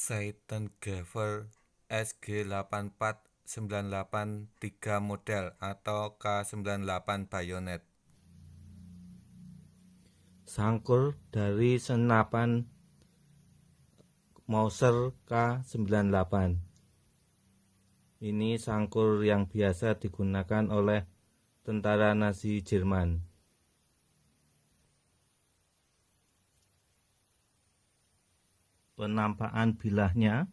Seitengever SG8498-3 model atau K98 bayonet. Sangkur dari senapan Mauser K98. Ini sangkur yang biasa digunakan oleh tentara Nazi Jerman. Penampakan bilahnya,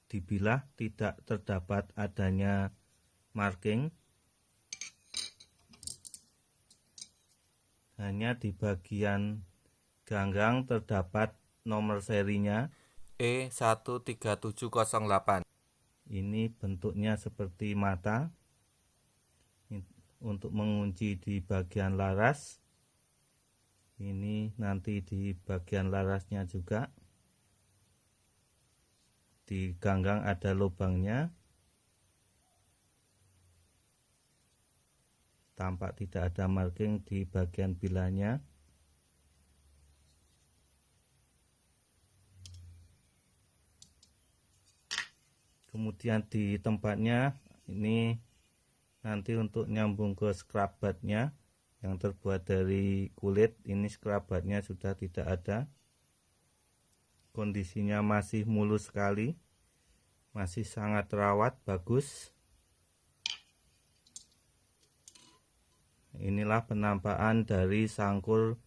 di bilah tidak terdapat adanya marking, hanya di bagian ganggang terdapat nomor serinya. E13708. Ini bentuknya seperti mata. Untuk mengunci di bagian laras, ini nanti di bagian larasnya juga. Di ganggang ada lubangnya. Tampak tidak ada marking di bagian bilahnya. Kemudian di tempatnya ini nanti untuk nyambung ke skrabatnya yang terbuat dari kulit. Ini skrabatnya sudah tidak ada. Kondisinya masih mulus sekali, masih sangat terawat, bagus. Inilah penampakan dari sangkur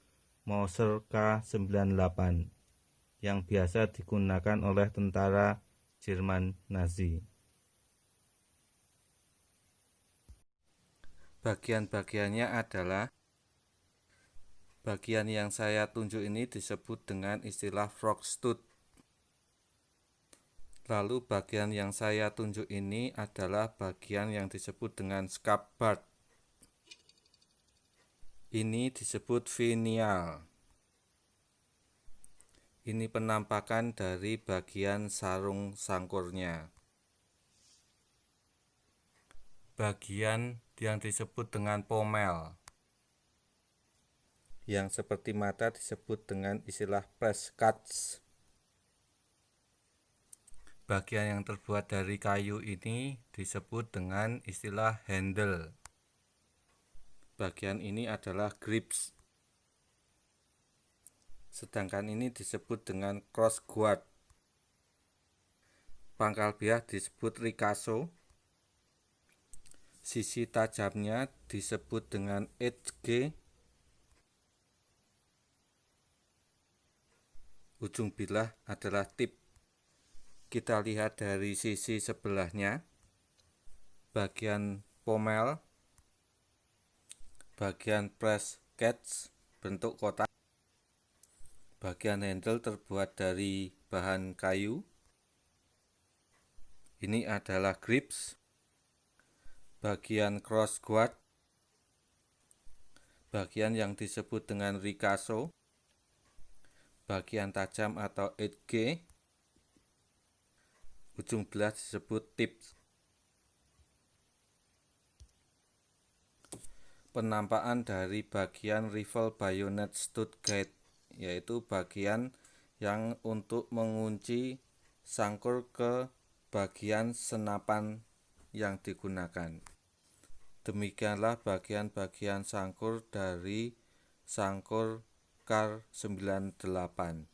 Mauser K98 yang biasa digunakan oleh tentara Jerman Nazi. Bagian-bagiannya adalah, bagian yang saya tunjuk ini disebut dengan istilah Volksstud. Lalu bagian yang saya tunjuk ini adalah bagian yang disebut dengan scabbard. Ini disebut finial. Ini penampakan dari bagian sarung sangkurnya. Bagian yang disebut dengan pomel, yang seperti mata disebut dengan istilah press cuts. Bagian yang terbuat dari kayu ini disebut dengan istilah handle. Bagian ini adalah grips. Sedangkan ini disebut dengan cross guard. Pangkal bilah disebut ricasso. Sisi tajamnya disebut dengan edge. Ujung bilah adalah tip. Kita lihat dari sisi sebelahnya. Bagian pomel, bagian press catch bentuk kotak, bagian handle terbuat dari bahan kayu. Ini adalah grips. Bagian cross guard, bagian yang disebut dengan ricasso, bagian tajam atau edge, ujung bilah disebut tips. Penampakan dari bagian rifle bayonet stud guide, yaitu bagian yang untuk mengunci sangkur ke bagian senapan yang digunakan. Demikianlah bagian-bagian sangkur dari sangkur Kar 98.